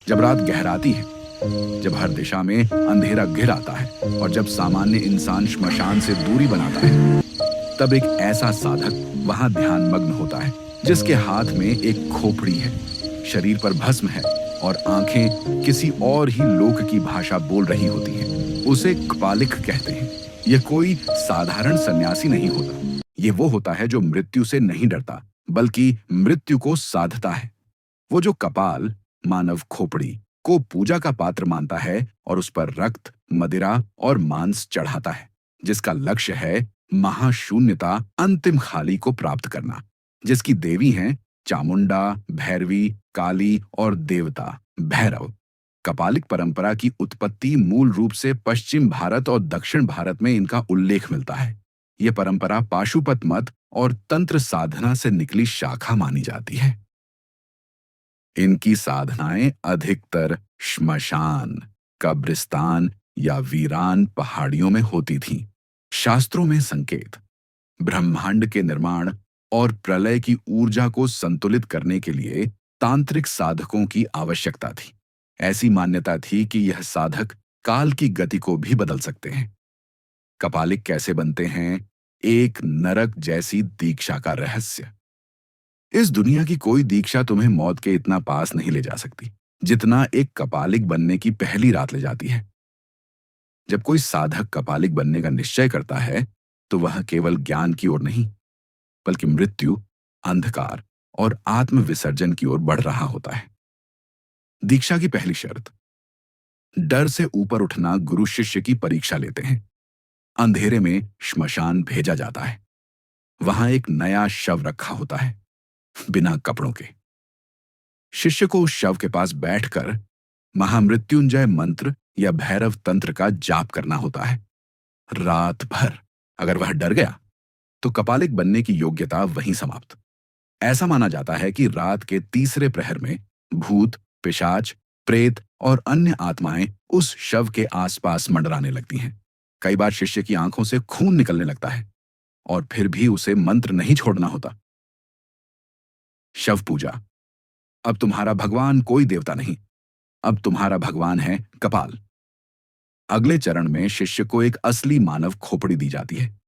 जब रात गहराती है, जब हर दिशा में अंधेरा घिर आता है और जब सामान्य इंसान श्मशान से दूरी बनाता है, तब एक ऐसा साधक वहां ध्यान मग्न होता है जिसके हाथ में एक खोपड़ी है, शरीर पर भस्म है और आंखें किसी और ही लोक की भाषा बोल रही होती हैं। उसे कपालिक कहते हैं। यह कोई साधारण सन्यासी नहीं होता। ये वो होता है जो मृत्यु से नहीं डरता, बल्कि मृत्यु को साधता है। वो जो कपाल, मानव खोपड़ी, को पूजा का पात्र मानता है और उस पर रक्त, मदिरा और मांस चढ़ाता है, जिसका लक्ष्य है महाशून्यता, अंतिम खाली को प्राप्त करना, जिसकी देवी हैं चामुंडा, भैरवी, काली और देवता भैरव। कपालिक परंपरा की उत्पत्ति मूल रूप से पश्चिम भारत और दक्षिण भारत में इनका उल्लेख मिलता है। यह परंपरा पाशुपत मत और तंत्र साधना से निकली शाखा मानी जाती है। इनकी साधनाएं अधिकतर श्मशान, कब्रिस्तान या वीरान पहाड़ियों में होती थीं। शास्त्रों में संकेत, ब्रह्मांड के निर्माण और प्रलय की ऊर्जा को संतुलित करने के लिए तांत्रिक साधकों की आवश्यकता थी। ऐसी मान्यता थी कि यह साधक काल की गति को भी बदल सकते हैं। कपालिक कैसे बनते हैं? एक नरक जैसी दीक्षा का रहस्य। इस दुनिया की कोई दीक्षा तुम्हें मौत के इतना पास नहीं ले जा सकती जितना एक कपालिक बनने की पहली रात ले जाती है। जब कोई साधक कपालिक बनने का निश्चय करता है तो वह केवल ज्ञान की ओर नहीं, बल्कि मृत्यु, अंधकार और आत्म विसर्जन की ओर बढ़ रहा होता है। दीक्षा की पहली शर्त, डर से ऊपर उठना। गुरु शिष्य की परीक्षा लेते हैं। अंधेरे में श्मशान भेजा जाता है। वहां एक नया शव रखा होता है, बिना कपड़ों के। शिष्य को उस शव के पास बैठकर महामृत्युंजय मंत्र या भैरव तंत्र का जाप करना होता है रात भर। अगर वह डर गया तो कपालिक बनने की योग्यता वहीं समाप्त। ऐसा माना जाता है कि रात के तीसरे प्रहर में भूत, पिशाच, प्रेत और अन्य आत्माएं उस शव के आसपास मंडराने लगती हैं। कई बार शिष्य की आंखों से खून निकलने लगता है और फिर भी उसे मंत्र नहीं छोड़ना होता। शव पूजा। अब तुम्हारा भगवान कोई देवता नहीं, अब तुम्हारा भगवान है कपाल। अगले चरण में शिष्य को एक असली मानव खोपड़ी दी जाती है।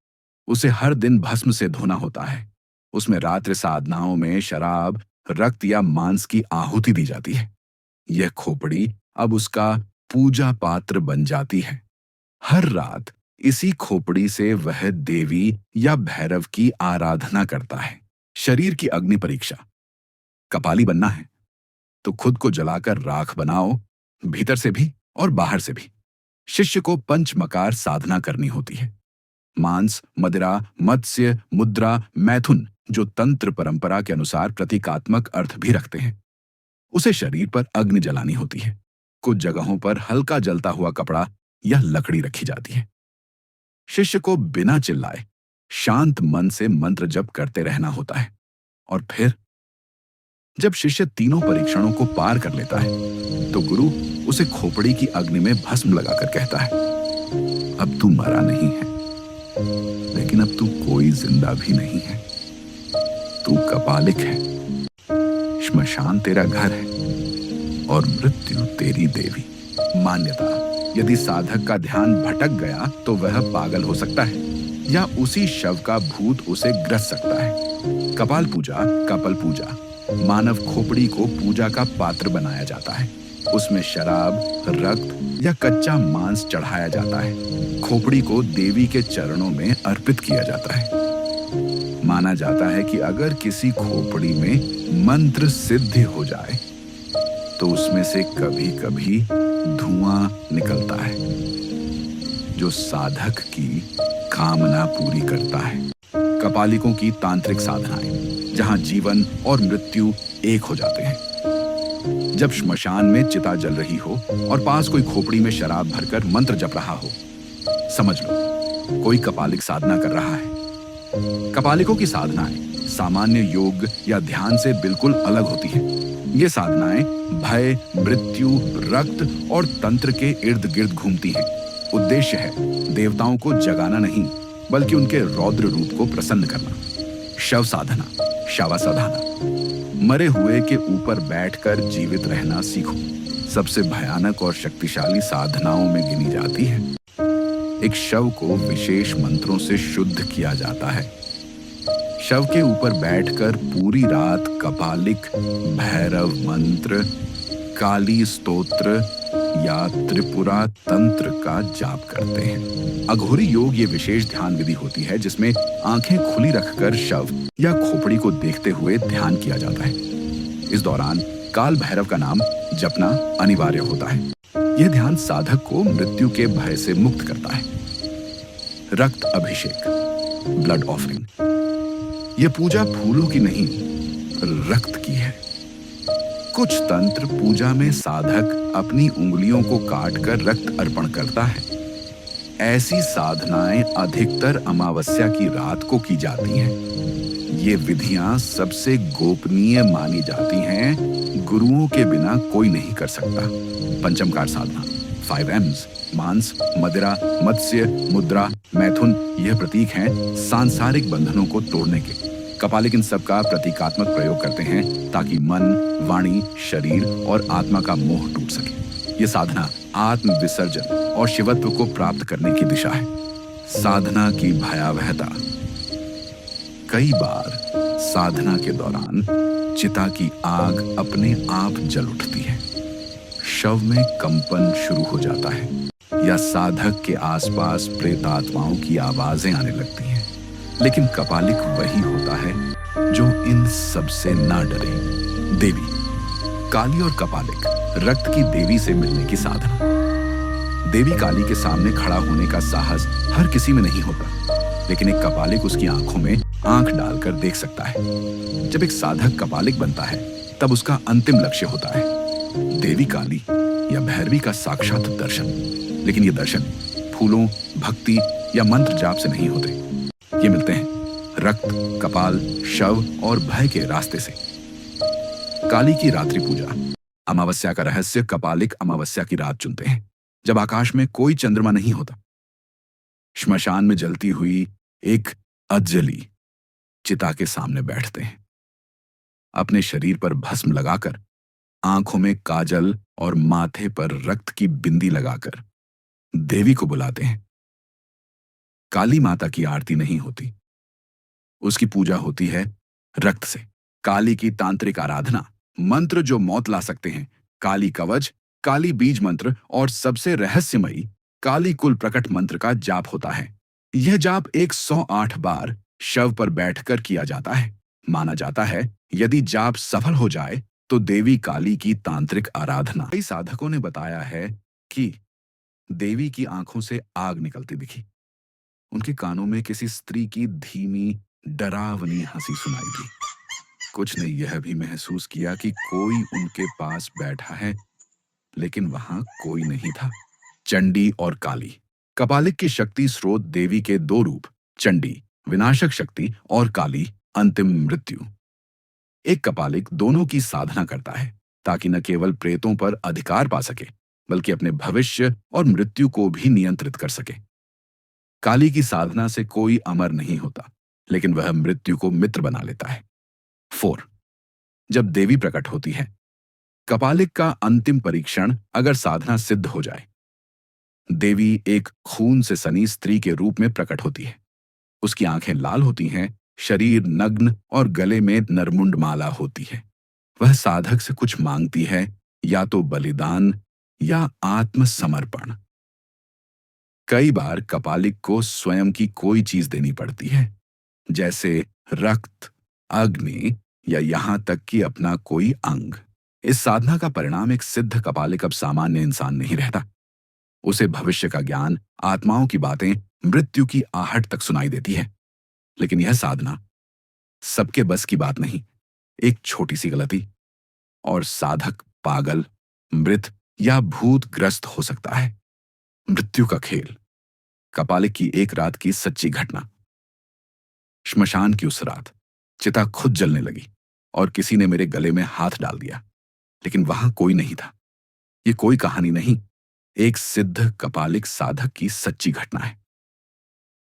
उसे हर दिन भस्म से धोना होता है। उसमें रात्रि साधनाओं में शराब, रक्त या मांस की आहुति दी जाती है। यह खोपड़ी अब उसका पूजा पात्र बन जाती है। हर रात इसी खोपड़ी से वह देवी या भैरव की आराधना करता है। शरीर की अग्नि परीक्षा। कपाली बनना है तो खुद को जलाकर राख बनाओ, भीतर से भी और बाहर से भी। शिष्य को पंचमकार साधना करनी होती है। मांस, मदिरा, मत्स्य, मुद्रा, मैथुन, जो तंत्र परंपरा के अनुसार प्रतीकात्मक अर्थ भी रखते हैं। उसे शरीर पर अग्नि जलानी होती है। कुछ जगहों पर हल्का जलता हुआ कपड़ा या लकड़ी रखी जाती है। शिष्य को बिना चिल्लाए शांत मन से मंत्र जप करते रहना होता है। और फिर जब शिष्य तीनों परीक्षणों को पार कर लेता है तो गुरु उसे खोपड़ी की अग्नि में भस्म लगाकर कहता है, अब तू मरा नहीं है, लेकिन अब तू कोई जिंदा भी नहीं है। तू कपालिक है। श्मशान तेरा घर है और मृत्यु तेरी देवी। मान्यता, यदि साधक का ध्यान भटक गया तो वह पागल हो सकता है या उसी शव का भूत उसे ग्रस सकता है। कपाल पूजा, कपल पूजा। मानव खोपड़ी को पूजा का पात्र बनाया जाता है। उसमें शराब, रक्त या कच्चा मांस चढ़ाया जाता है। खोपड़ी को देवी के चरणों में अर्पित किया जाता है। माना जाता है कि अगर किसी खोपड़ी में मंत्र सिद्ध हो जाए तो उसमें से कभी-कभी धुआं निकलता है जो साधक की कामना पूरी करता है। कपालिकों की तांत्रिक साधनाएं, जहां जीवन और मृत्यु एक हो जाते हैं। जब श्मशान में चिता जल रही हो और पास कोई खोपड़ी में शराब भरकर मंत्र जप रहा हो, समझ लो कोई कपालिक साधना कर रहा है। कपालिकों की साधनाएं सामान्य योग या ध्यान से बिल्कुल अलग होती हैं। ये साधनाएं भय, मृत्यु, रक्त और तंत्र के इर्द गिर्द घूमती हैं। उद्देश्य है देवताओं को जगाना नहीं, बल्कि उनके रौद्र रूप को प्रसन्न करना। शव साधना, शवासाधना। मरे हुए के ऊपर बैठकर जीवित रहना सीखो। सबसे भयानक और शक्तिशाली साधनाओं में गिनी जाती है। एक शव को विशेष मंत्रों से शुद्ध किया जाता है। शव के ऊपर बैठकर पूरी रात कपालिक, भैरव मंत्र, काली स्तोत्र या त्रिपुरा तंत्र का जाप करते हैं। अघोरी योग ये विशेष ध्यान विधि होती है जिसमें आंखें खुली रखकर शव या खोपड़ी को देखते हुए ध्यान किया जाता है। इस दौरान काल भैरव का नाम जपना अनिवार्य होता है। यह ध्यान साधक को मृत्यु के भय से मुक्त करता है। रक्त अभिषेक, ब्लड ऑफरिंग। यह पूजा फूलों की नहीं, रक्त की है। कुछ तंत्र पूजा में साधक अपनी उंगलियों को काटकर रक्त अर्पण करता है। ऐसी साधनाएं अधिकतर अमावस्या की रात को की जाती हैं। ये विधियां सबसे गोपनीय मानी जाती हैं। गुरुओं के बिना कोई नहीं कर सकता। पंचमकार साधना, 5 M's, मांस, मदिरा, मत्स्य, मुद्रा, मैथुन, यह प्रतीक हैं सांसारिक बंधनों को तोड़ने के। कपालिक इन सब का प्रतीकात्मक प्रयोग करते हैं ताकि मन, वाणी, शरीर और आत्मा का मोह टूट सके। ये साधना आत्म विसर्जन और शिवत्व को प्राप्त करने की दिशा है। साधना की भयावहता। कई बार साधना के दौरान चिता की आग अपने आप जल उठती है। शव में कंपन शुरू हो जाता है या साधक के आसपास प्रेतात्माओं की आवाजें आने लगती हैं। लेकिन कपालिक वही होता है जो इन सबसे ना डरे। देवी, काली और कपालिक, रक्त की देवी से मिलने की साधना। देवी काली के सामने खड़ा होने का साहस हर किसी में नहीं होता, लेकिन एक कपालिक उसकी आंखों में आंख डालकर देख सकता है। जब एक साधक कपालिक बनता है तब उसका अंतिम लक्ष्य होता है देवी काली या भैरवी का साक्षात दर्शन। लेकिन ये दर्शन फूलों, भक्ति या मंत्र जाप से नहीं होते। ये मिलते हैं रक्त, कपाल, शव और भय के रास्ते से। काली की रात्रि पूजा। अमावस्या का रहस्य। कपालिक अमावस्या की रात चुनते हैं जब आकाश में कोई चंद्रमा नहीं होता। श्मशान में जलती हुई एक अजली चिता के सामने बैठते हैं। अपने शरीर पर भस्म लगाकर, आंखों में काजल और माथे पर रक्त की बिंदी लगाकर देवी को बुलाते हैं। काली माता की आरती नहीं होती, उसकी पूजा होती है रक्त से। काली की तांत्रिक आराधना। मंत्र जो मौत ला सकते हैं। काली कवच, काली बीज मंत्र और सबसे रहस्यमयी काली कुल प्रकट मंत्र का जाप होता है। यह जाप 108 बार शव पर बैठकर किया जाता है। माना जाता है यदि जाप सफल हो जाए तो देवी काली की तांत्रिक आराधना। कई साधकों ने बताया है कि देवी की आंखों से आग निकलती दिखी। उनके कानों में किसी स्त्री की धीमी, डरावनी हंसी सुनाई दी। कुछ ने यह भी महसूस किया कि कोई उनके पास बैठा है, लेकिन वहां कोई नहीं था। चंडी और काली। कपालिक की शक्ति स्रोत देवी के 2 रूप, चंडी विनाशक शक्ति और काली अंतिम मृत्यु। एक कपालिक दोनों की साधना करता है ताकि न केवल प्रेतों पर अधिकार पा सके, बल्कि अपने भविष्य और मृत्यु को भी नियंत्रित कर सके। काली की साधना से कोई अमर नहीं होता, लेकिन वह मृत्यु को मित्र बना लेता है। 4. जब देवी प्रकट होती है। कपालिक का अंतिम परीक्षण अगर साधना सिद्ध हो जाए। देवी एक खून से सनी स्त्री के रूप में प्रकट होती है। उसकी आंखें लाल होती हैं, शरीर नग्न और गले में नरमुंड माला होती है। वह साधक से कुछ मांगती है, या तो बलिदान या आत्मसमर्पण। कई बार कपालिक को स्वयं की कोई चीज देनी पड़ती है, जैसे रक्त, अग्नि या यहां तक कि अपना कोई अंग। इस साधना का परिणाम एक सिद्ध कपालिक अब सामान्य इंसान नहीं रहता। उसे भविष्य का ज्ञान, आत्माओं की बातें, मृत्यु की आहट तक सुनाई देती है। लेकिन यह साधना सबके बस की बात नहीं। एक छोटी सी गलती और साधक पागल, मृत या भूतग्रस्त हो सकता है। मृत्यु का खेल। कपालिक की एक रात की सच्ची घटना। श्मशान की उस रात चिता खुद जलने लगी और किसी ने मेरे गले में हाथ डाल दिया, लेकिन वहां कोई नहीं था। ये कोई कहानी नहीं, एक सिद्ध कपालिक साधक की सच्ची घटना है।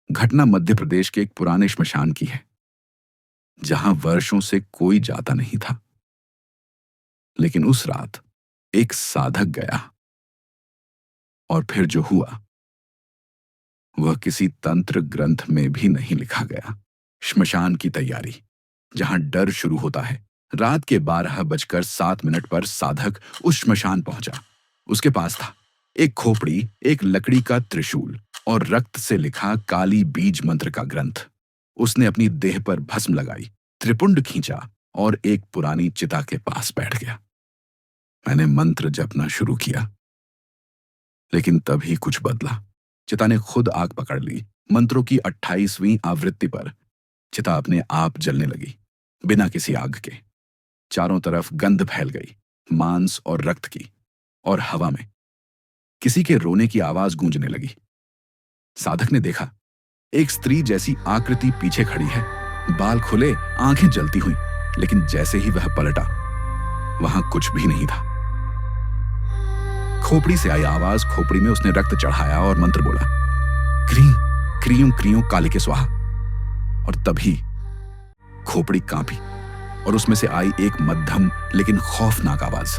घटना मध्य प्रदेश के एक पुराने श्मशान की है, जहां वर्षों से कोई जाता नहीं था। लेकिन उस रात एक साधक गया, और फिर जो हुआ वह किसी तंत्र ग्रंथ में भी नहीं लिखा गया। श्मशान की तैयारी, जहां डर शुरू होता है। रात के 12:07 पर साधक उस श्मशान पहुंचा। उसके पास था एक खोपड़ी, एक लकड़ी का त्रिशूल और रक्त से लिखा काली बीज मंत्र का ग्रंथ। उसने अपनी देह पर भस्म लगाई, त्रिपुंड खींचा और एक पुरानी चिता के पास बैठ गया। मैंने मंत्र जपना शुरू किया, लेकिन तभी कुछ बदला। चिता ने खुद आग पकड़ ली। मंत्रों की 28वीं आवृत्ति पर चिता अपने आप जलने लगी, बिना किसी आग के। चारों तरफ गंध फैल गई, मांस और रक्त की, और हवा में किसी के रोने की आवाज गूंजने लगी। साधक ने देखा, एक स्त्री जैसी आकृति पीछे खड़ी है, बाल खुले, आंखें जलती हुई। लेकिन जैसे ही वह पलटा, वहां कुछ भी नहीं था। खोपड़ी से आई आवाज, खोपड़ी में उसने रक्त चढ़ाया और मंत्र बोला, क्रीं क्रियों क्रियों काली के स्वाहा। और तभी खोपड़ी कांपी और उसमें से आई एक मध्यम लेकिन खौफनाक आवाज,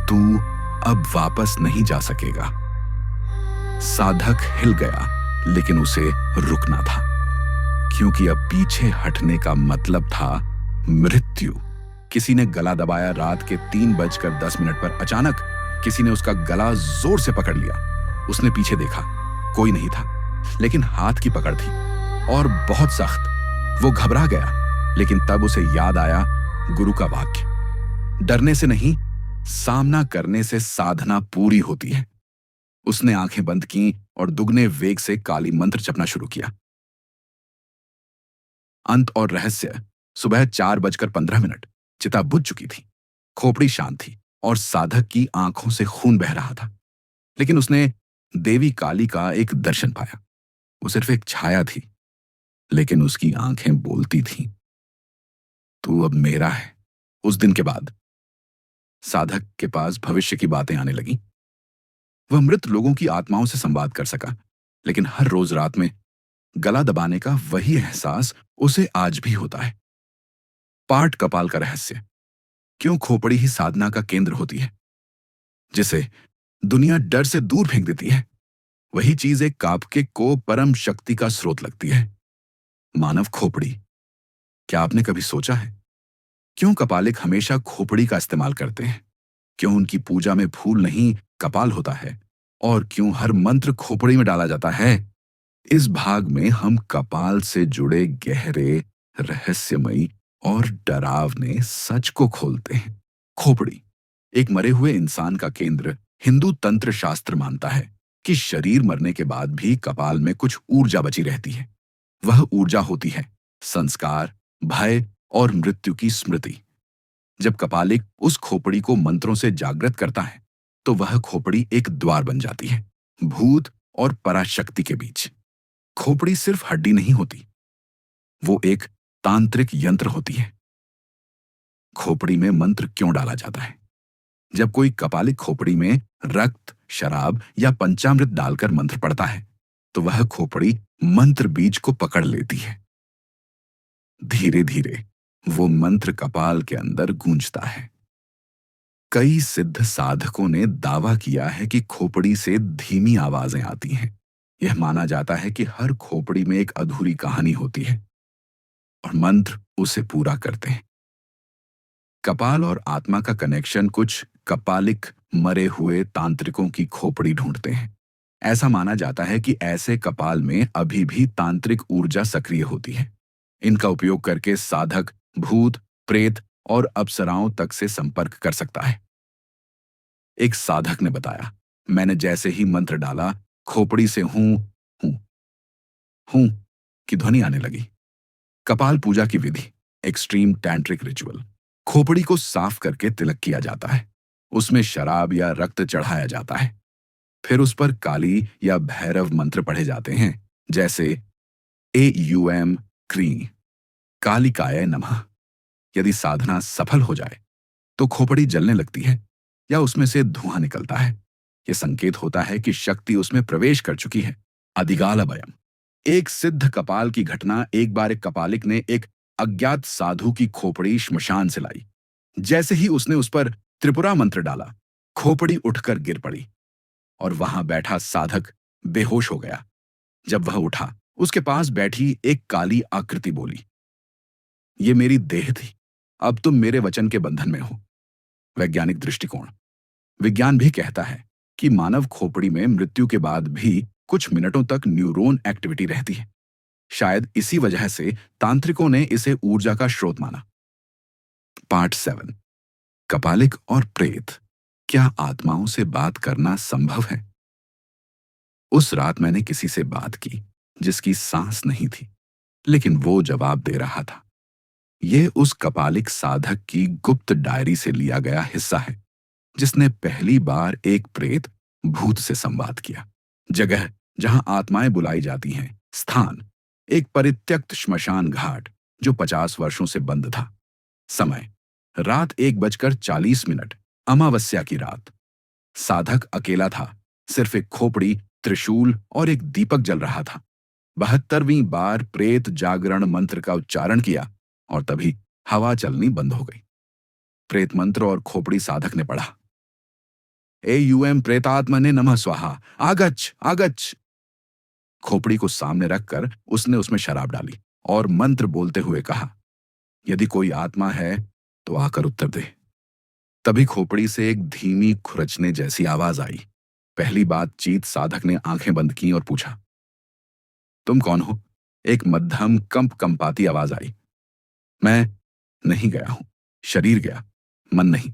तू अब वापस नहीं जा सकेगा। साधक हिल गया, लेकिन उसे रुकना था, क्योंकि अब पीछे हटने का मतलब था मृत्यु। किसी ने गला दबाया। रात के 3:10 पर अचानक किसी ने उसका गला जोर से पकड़ लिया। उसने पीछे देखा, कोई नहीं था, लेकिन हाथ की पकड़ थी, और बहुत सख्त। वो घबरा गया, लेकिन तब उसे याद आया गुरु का वाक्य, डरने से नहीं, सामना करने से साधना पूरी होती है। उसने आंखें बंद की और दुगने वेग से काली मंत्र जपना शुरू किया। अंत और रहस्य। सुबह 4:15। चिता बुझ चुकी थी, खोपड़ी शांत थी और साधक की आंखों से खून बह रहा था। लेकिन उसने देवी काली का एक दर्शन पाया। वो सिर्फ एक छाया थी, लेकिन उसकी आंखें बोलती थीं, तू अब मेरा है। उस दिन के बाद साधक के पास भविष्य की बातें आने लगी। वह मृत लोगों की आत्माओं से संवाद कर सका, लेकिन हर रोज रात में गला दबाने का वही एहसास उसे आज भी होता है। पाठ कपाल का रहस्य। क्यों खोपड़ी ही साधना का केंद्र होती है, जिसे दुनिया डर से दूर फेंक देती है? वही चीज एक कापके को परम शक्ति का स्रोत लगती है। मानव खोपड़ी। क्या आपने कभी सोचा है, क्यों कपालिक हमेशा खोपड़ी का इस्तेमाल करते हैं? क्यों उनकी पूजा में फूल नहीं कपाल होता है? और क्यों हर मंत्र खोपड़ी में डाला जाता है? इस भाग में हम कपाल से जुड़े गहरे, रहस्यमयी और डरावने सच को खोलते हैं। खोपड़ी, एक मरे हुए इंसान का केंद्र, हिंदू तंत्र शास्त्र मानता है कि शरीर मरने के बाद भी कपाल में कुछ ऊर्जा बची रहती है। वह ऊर्जा होती है संस्कार, भय और मृत्यु की स्मृति। जब कपालिक उस खोपड़ी को मंत्रों से जागृत करता है, तो वह खोपड़ी एक द्वार बन जाती है भूत और पराशक्ति के बीच। खोपड़ी सिर्फ हड्डी नहीं होती, वो एक तांत्रिक यंत्र होती है। खोपड़ी में मंत्र क्यों डाला जाता है? जब कोई कपालिक खोपड़ी में रक्त, शराब या पंचामृत डालकर मंत्र पढ़ता है, तो वह खोपड़ी मंत्र बीज को पकड़ लेती है। धीरे धीरे वो मंत्र कपाल के अंदर गूंजता है। कई सिद्ध साधकों ने दावा किया है कि खोपड़ी से धीमी आवाजें आती हैं। यह माना जाता है कि हर खोपड़ी में एक अधूरी कहानी होती है और मंत्र उसे पूरा करते हैं। कपाल और आत्मा का कनेक्शन। कुछ कपालिक मरे हुए तांत्रिकों की खोपड़ी ढूंढते हैं। ऐसा माना जाता है कि ऐसे कपाल में अभी भी तांत्रिक ऊर्जा सक्रिय होती है। इनका उपयोग करके साधक भूत, प्रेत और अप्सराओं तक से संपर्क कर सकता है। एक साधक ने बताया, मैंने जैसे ही मंत्र डाला, खोपड़ी से हूं हूं हूं की ध्वनि आने लगी। कपाल पूजा की विधि, एक्सट्रीम टैंट्रिक रिचुअल। खोपड़ी को साफ करके तिलक किया जाता है। उसमें शराब या रक्त चढ़ाया जाता है। फिर उस पर काली या भैरव मंत्र पढ़े जाते हैं, जैसे AUM क्री, कालिकाय नमः। यदि साधना सफल हो जाए, तो खोपड़ी जलने लगती है या उसमें से धुआं निकलता है। यह संकेत होता है कि शक्ति उसमें प्रवेश कर चुकी है। अधिगालभयम। एक सिद्ध कपाल की घटना। एक बार एक कपालिक ने एक अज्ञात साधु की खोपड़ी श्मशान से लाई। जैसे ही उसने उस पर त्रिपुरा मंत्र डाला, खोपड़ी उठकर गिर पड़ी और वहां बैठा साधक बेहोश हो गया। जब वह उठा, उसके पास बैठी एक काली आकृति बोली, ये मेरी देह थी, अब तुम मेरे वचन के बंधन में हो। वैज्ञानिक दृष्टिकोण। विज्ञान भी कहता है कि मानव खोपड़ी में मृत्यु के बाद भी कुछ मिनटों तक न्यूरॉन एक्टिविटी रहती है। शायद इसी वजह से तांत्रिकों ने इसे ऊर्जा का स्रोत माना। पार्ट 7। कपालिक और प्रेत, क्या आत्माओं से बात करना संभव है? उस रात मैंने किसी से बात की जिसकी सांस नहीं थी, लेकिन वो जवाब दे रहा था। ये उस कपालिक साधक की गुप्त डायरी से लिया गया हिस्सा है जिसने पहली बार एक प्रेत भूत से संवाद किया। जगह जहां आत्माएं बुलाई जाती हैं, स्थान एक परित्यक्त श्मशान घाट जो 50 वर्षों से बंद था। समय रात 1:40, अमावस्या की रात। साधक अकेला था, सिर्फ एक खोपड़ी, त्रिशूल और एक दीपक जल रहा था। 72वीं बार प्रेत जागरण मंत्र का उच्चारण किया और तभी हवा चलनी बंद हो गई। प्रेत मंत्र और खोपड़ी साधक ने पढ़ा, एयूएम प्रेतात्मने नमः स्वाहा, आगच्छ आगच्छ। खोपड़ी को सामने रखकर उसने उसमें शराब डाली और मंत्र बोलते हुए कहा, यदि कोई आत्मा है तो आकर उत्तर दे। तभी खोपड़ी से एक धीमी खुरचने जैसी आवाज आई। पहली बातचीत साधक ने आंखें बंद की और पूछा, तुम कौन हो? एक मध्यम कंपाती आवाज आई, मैं नहीं गया हूं, शरीर गया, मन नहीं।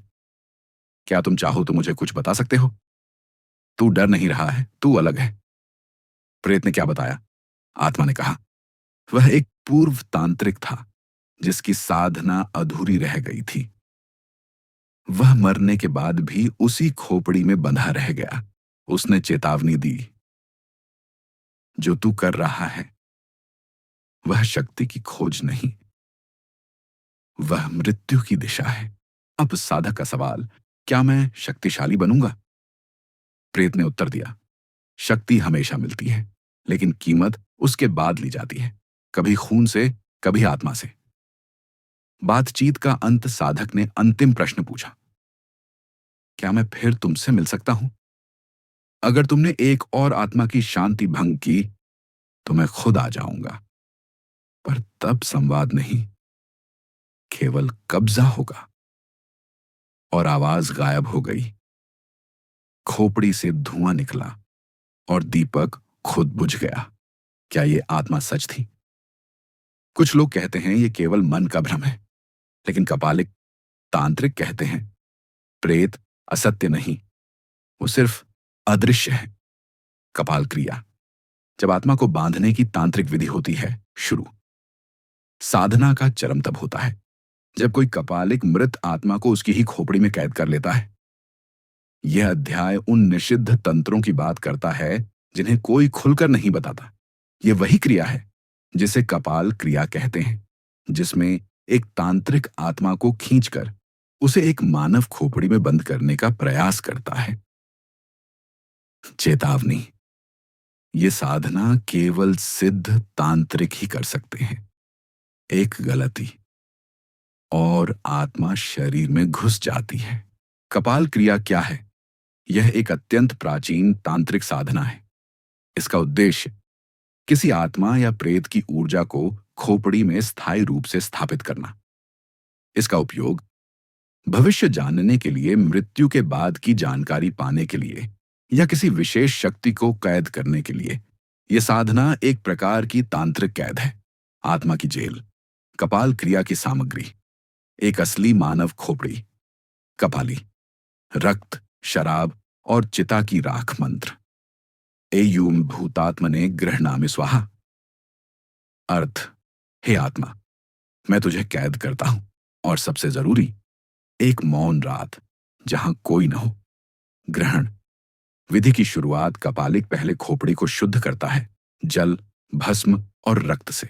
क्या तुम चाहो तो मुझे कुछ बता सकते हो? तू डर नहीं रहा है, तू अलग है। प्रेत ने क्या बताया? आत्मा ने कहा, वह एक पूर्व तांत्रिक था जिसकी साधना अधूरी रह गई थी। वह मरने के बाद भी उसी खोपड़ी में बंधा रह गया। उसने चेतावनी दी, जो तू कर रहा है वह शक्ति की खोज नहीं, वह मृत्यु की दिशा है। अब साधक का सवाल, क्या मैं शक्तिशाली बनूंगा? प्रेत ने उत्तर दिया, शक्ति हमेशा मिलती है, लेकिन कीमत उसके बाद ली जाती है, कभी खून से, कभी आत्मा से। बातचीत का अंत साधक ने अंतिम प्रश्न पूछा, क्या मैं फिर तुमसे मिल सकता हूं? अगर तुमने एक और आत्मा की शांति भंग की तो मैं खुद आ जाऊंगा, पर तब संवाद नहीं, केवल कब्जा होगा। और आवाज गायब हो गई। खोपड़ी से धुआं निकला और दीपक खुद बुझ गया। क्या ये आत्मा सच थी? कुछ लोग कहते हैं ये केवल मन का भ्रम है, लेकिन कपालिक तांत्रिक कहते हैं प्रेत असत्य नहीं, वो सिर्फ अदृश्य है। कपाल क्रिया, जब आत्मा को बांधने की तांत्रिक विधि होती है, शुरू। साधना का चरम तब होता है जब कोई कपालिक मृत आत्मा को उसकी ही खोपड़ी में कैद कर लेता है। यह अध्याय उन निषिद्ध तंत्रों की बात करता है जिन्हें कोई खुलकर नहीं बताता। यह वही क्रिया है जिसे कपाल क्रिया कहते हैं, जिसमें एक तांत्रिक आत्मा को खींचकर उसे एक मानव खोपड़ी में बंद करने का प्रयास करता है। चेतावनी, ये साधना केवल सिद्ध तांत्रिक ही कर सकते हैं। एक गलती और आत्मा शरीर में घुस जाती है। कपाल क्रिया क्या है? यह एक अत्यंत प्राचीन तांत्रिक साधना है। इसका उद्देश्य किसी आत्मा या प्रेत की ऊर्जा को खोपड़ी में स्थायी रूप से स्थापित करना। इसका उपयोग भविष्य जानने के लिए, मृत्यु के बाद की जानकारी पाने के लिए या किसी विशेष शक्ति को कैद करने के लिए। यह साधना एक प्रकार की तांत्रिक कैद है, आत्मा की जेल। कपाल क्रिया की सामग्री, एक असली मानव खोपड़ी, कपाली, रक्त, शराब और चिता की राख मंत्र। एयूम भूतात्मने गृह्णामि स्वाहा। अर्थ, हे आत्मा, मैं तुझे कैद करता हूं। और सबसे जरूरी, एक मौन रात जहां कोई न हो। ग्रहण विधि की शुरुआत कपालिक पहले खोपड़ी को शुद्ध करता है, जल, भस्म और रक्त से।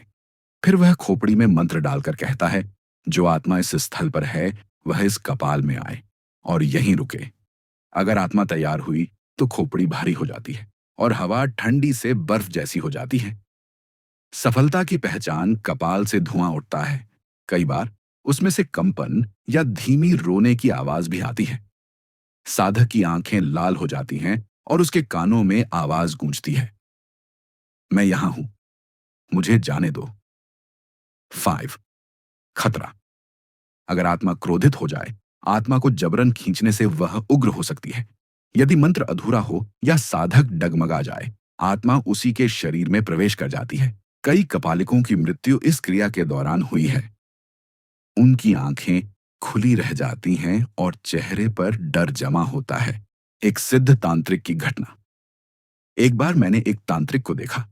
फिर वह खोपड़ी में मंत्र डालकर कहता है, जो आत्मा इस स्थल पर है वह इस कपाल में आए और यहीं रुके। अगर आत्मा तैयार हुई तो खोपड़ी भारी हो जाती है और हवा ठंडी से बर्फ जैसी हो जाती है। सफलता की पहचान, कपाल से धुआं उठता है। कई बार उसमें से कंपन या धीमी रोने की आवाज भी आती है। साधक की आंखें लाल हो जाती हैं और उसके कानों में आवाज गूंजती है, मैं यहां हूं, मुझे जाने दो। 5. खतरा। अगर आत्मा क्रोधित हो जाए, आत्मा को जबरन खींचने से वह उग्र हो सकती है। यदि मंत्र अधूरा हो या साधक डगमगा जाए, आत्मा उसी के शरीर में प्रवेश कर जाती है। कई कपालिकों की मृत्यु इस क्रिया के दौरान हुई है। उनकी आंखें खुली रह जाती हैं और चेहरे पर डर जमा होता है। एक सिद्ध तांत्रिक की घटना। एक बार मैंने एक तांत्रिक को देखा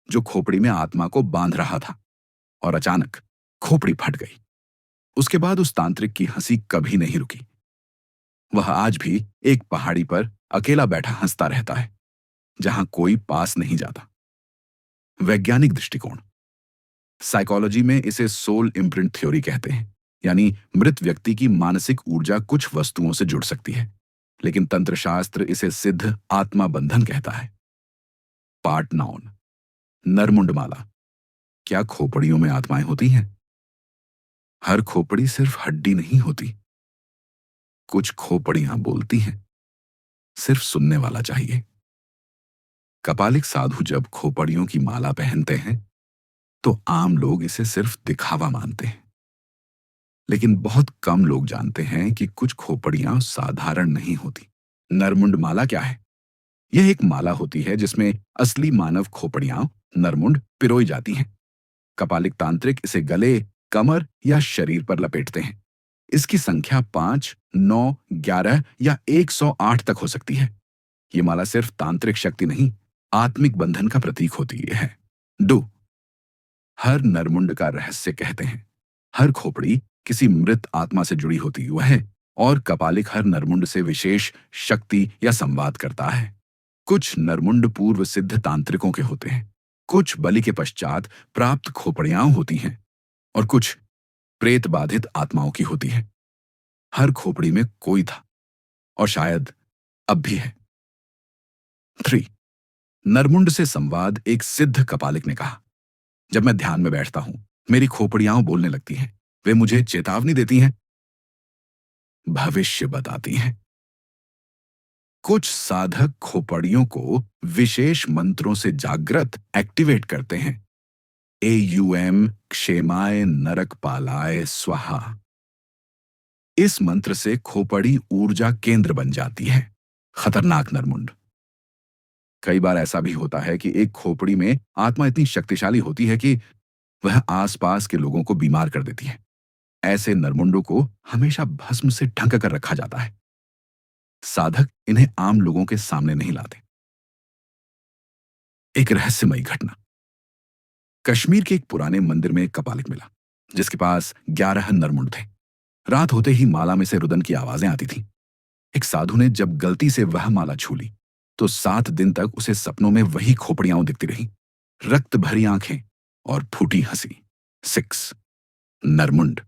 जो खोपड़ी में आत्मा को बांध रहा था और अचानक खोपड़ी फट गई। उसके बाद उस तांत्रिक की हंसी कभी नहीं रुकी। वह आज भी एक पहाड़ी पर अकेला बैठा हंसता रहता है, जहां कोई पास नहीं जाता। वैज्ञानिक दृष्टिकोण। साइकोलॉजी में इसे सोल इम्प्रिंट थ्योरी कहते हैं, यानी मृत व्यक्ति की मानसिक ऊर्जा कुछ वस्तुओं से जुड़ सकती है, लेकिन तंत्रशास्त्र इसे सिद्ध आत्मा बंधन कहता है। Part noun. नरमुंडमाला। क्या खोपड़ियों में आत्माएं होती हैं? हर खोपड़ी सिर्फ हड्डी नहीं होती। कुछ खोपड़ियां बोलती हैं, सिर्फ सुनने वाला चाहिए। कपालिक साधु जब खोपड़ियों की माला पहनते हैं तो आम लोग इसे सिर्फ दिखावा मानते हैं, लेकिन बहुत कम लोग जानते हैं कि कुछ खोपड़ियां साधारण नहीं होती। नरमुंड माला क्या है? यह एक माला होती है जिसमें असली मानव खोपड़ियां नरमुंड पिरोई जाती हैं। कपालिक तांत्रिक इसे गले, कमर या शरीर पर लपेटते हैं। इसकी संख्या 5, 9, 11 या 108 तक हो सकती है। ये माला सिर्फ तांत्रिक शक्ति नहीं, आत्मिक बंधन का प्रतीक होती है। डू। हर नरमुंड का रहस्य कहते हैं। हर खोपड़ी किसी मृत आत्मा से जुड़ी होती है और कपालिक हर नरमुंड से विशेष शक्ति या संवाद करता है। कुछ नरमुंड पूर्व सिद्ध तांत्रिकों के होते हैं, कुछ बलि के पश्चात प्राप्त खोपड़ियां होती हैं और कुछ प्रेत बाधित आत्माओं की होती है। हर खोपड़ी में कोई था और शायद अब भी है। 3. नरमुंड से संवाद। एक सिद्ध कपालिक ने कहा, जब मैं ध्यान में बैठता हूं, मेरी खोपड़ियां बोलने लगती हैं। वे मुझे चेतावनी देती हैं, भविष्य बताती हैं। कुछ साधक खोपड़ियों को विशेष मंत्रों से जागृत एक्टिवेट करते हैं। AUM क्षेमाय नरक पालाय स्वाहा। इस मंत्र से खोपड़ी ऊर्जा केंद्र बन जाती है। खतरनाक नरमुंड। कई बार ऐसा भी होता है कि एक खोपड़ी में आत्मा इतनी शक्तिशाली होती है कि वह आसपास के लोगों को बीमार कर देती है। ऐसे नरमुंडों को हमेशा भस्म से ढक कर रखा जाता है। साधक इन्हें आम लोगों के सामने नहीं लाते। एक रहस्यमयी घटना। कश्मीर के एक पुराने मंदिर में एक कपालिक मिला जिसके पास 11 नरमुंड थे। रात होते ही माला में से रुदन की आवाजें आती थीं। एक साधु ने जब गलती से वह माला छू ली तो 7 दिन तक उसे सपनों में वही खोपड़ियां दिखती रही, रक्त भरी आंखें और फूटी हंसी। 6. नरमुंड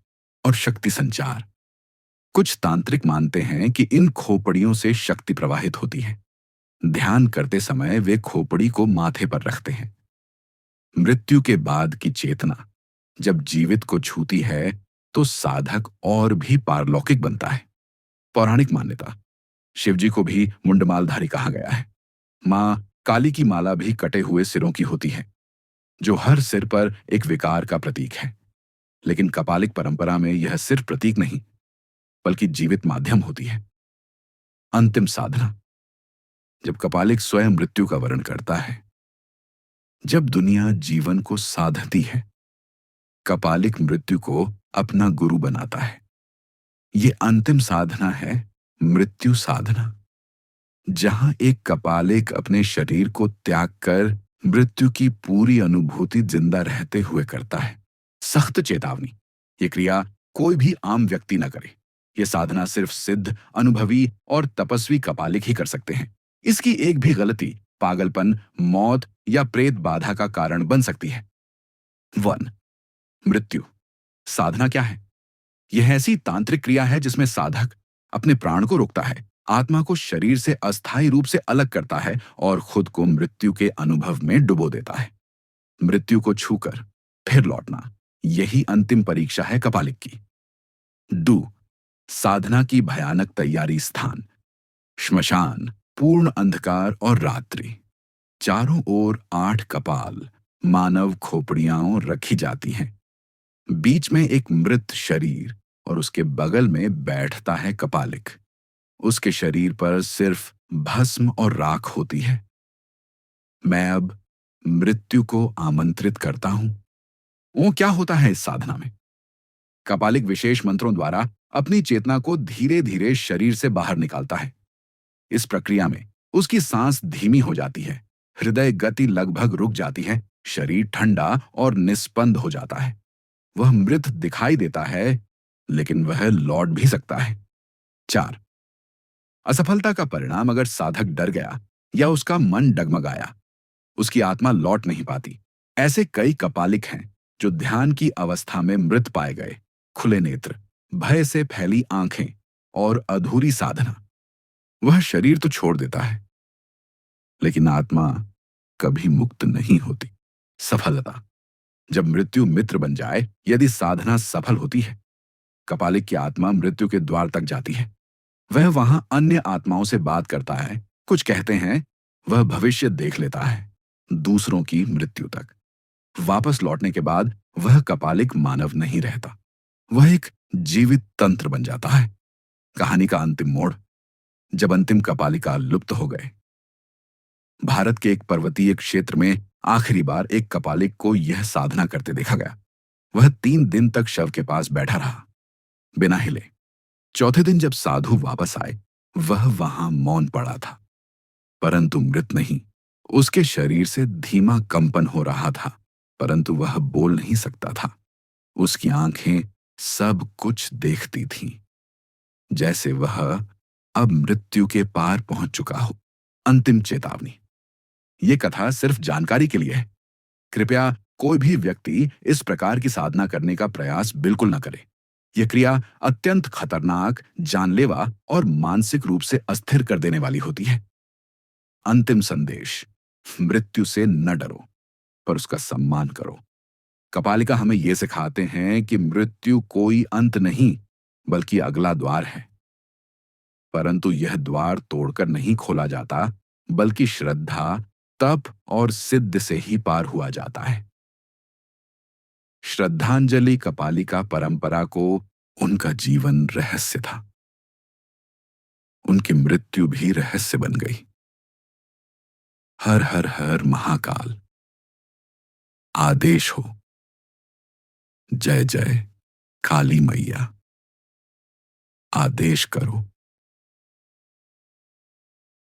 और शक्ति संचार। कुछ तांत्रिक मानते हैं कि इन खोपड़ियों से शक्ति प्रवाहित होती है। ध्यान करते समय वे खोपड़ी को माथे पर रखते हैं। मृत्यु के बाद की चेतना जब जीवित को छूती है तो साधक और भी पारलौकिक बनता है। पौराणिक मान्यता। शिवजी को भी मुंडमालधारी कहा गया है। मां काली की माला भी कटे हुए सिरों की होती है, जो हर सिर पर एक विकार का प्रतीक है। लेकिन कपालिक परंपरा में यह सिर्फ प्रतीक नहीं, बल्कि जीवित माध्यम होती है। अंतिम साधना। जब कपालिक स्वयं मृत्यु का वर्ण करता है, जब दुनिया जीवन को साधती है, कपालिक मृत्यु को अपना गुरु बनाता है। ये अंतिम साधना है, मृत्यु साधना, जहां एक कपालिक अपने शरीर को त्याग कर मृत्यु की पूरी अनुभूति जिंदा रहते हुए करता है। सख्त चेतावनी, ये क्रिया कोई भी आम व्यक्ति न करे। यह साधना सिर्फ सिद्ध, अनुभवी और तपस्वी कपालिक ही कर सकते हैं। इसकी एक भी गलती पागलपन, मौत या प्रेत बाधा का कारण बन सकती है। 1. मृत्यु साधना क्या है? यह ऐसी तांत्रिक क्रिया है जिसमें साधक अपने प्राण को रोकता है, आत्मा को शरीर से अस्थायी रूप से अलग करता है और खुद को मृत्यु के अनुभव में डुबो देता है। मृत्यु को छूकर फिर लौटना, यही अंतिम परीक्षा है कपालिक की। डू साधना की भयानक तैयारी स्थान। श्मशान, पूर्ण अंधकार और रात्रि। चारों ओर 8 कपाल, मानव खोपड़ियां रखी जाती हैं। बीच में एक मृत शरीर और उसके बगल में बैठता है कपालिक। उसके शरीर पर सिर्फ भस्म और राख होती है। मैं अब मृत्यु को आमंत्रित करता हूं। वो क्या होता है इस साधना में? कपालिक विशेष मंत्रों द्वारा अपनी चेतना को धीरे धीरे शरीर से बाहर निकालता है। इस प्रक्रिया में उसकी सांस धीमी हो जाती है, हृदय गति लगभग रुक जाती है, शरीर ठंडा और निस्पंद हो जाता है। वह मृत दिखाई देता है, लेकिन वह लौट भी सकता है। 4, असफलता का परिणाम अगर साधक डर गया या उसका मन डगमगाया, उसकी आत्मा लौट नहीं पाती। ऐसे कई कपालिक हैं जो ध्यान की अवस्था में मृत पाए गए। खुले नेत्र, भय से फैली आंखें और अधूरी साधना। वह शरीर तो छोड़ देता है, लेकिन आत्मा कभी मुक्त नहीं होती। सफलता, जब मृत्यु मित्र बन जाए, यदि साधना सफल होती है, कपालिक की आत्मा मृत्यु के द्वार तक जाती है। वह वहां अन्य आत्माओं से बात करता है, कुछ कहते हैं, वह भविष्य देख लेता है, दूसरों की मृत्यु तक। वापस लौटने के बाद वह कपालिक मानव नहीं रहता। वह एक जीवित तंत्र बन जाता है। कहानी का अंतिम मोड़, जब अंतिम कपालिका लुप्त हो गए। भारत के एक पर्वतीय क्षेत्र में आखिरी बार एक कपालिक को यह साधना करते देखा गया। वह 3 दिन तक शव के पास बैठा रहा, बिना हिले। चौथे दिन जब साधु वापस आए, वह वहां मौन पड़ा था, परंतु मृत नहीं। उसके शरीर से धीमा कंपन हो रहा था, परंतु वह बोल नहीं सकता था। उसकी आंखें सब कुछ देखती थीं, जैसे वह अब मृत्यु के पार पहुंच चुका हो। अंतिम चेतावनी, ये कथा सिर्फ जानकारी के लिए है। कृपया कोई भी व्यक्ति इस प्रकार की साधना करने का प्रयास बिल्कुल न करे। यह क्रिया अत्यंत खतरनाक, जानलेवा और मानसिक रूप से अस्थिर कर देने वाली होती है। अंतिम संदेश, मृत्यु से न डरो, पर उसका सम्मान करो। कपालिका हमें यह सिखाते हैं कि मृत्यु कोई अंत नहीं, बल्कि अगला द्वार है। परंतु यह द्वार तोड़कर नहीं खोला जाता, बल्कि श्रद्धा, तप और सिद्ध से ही पार हुआ जाता है। श्रद्धांजलि कपालिका परंपरा को उनका जीवन रहस्य था। उनकी मृत्यु भी रहस्य बन गई। हर हर हर महाकाल। आदेश हो। जय जय काली मैया। आदेश करो।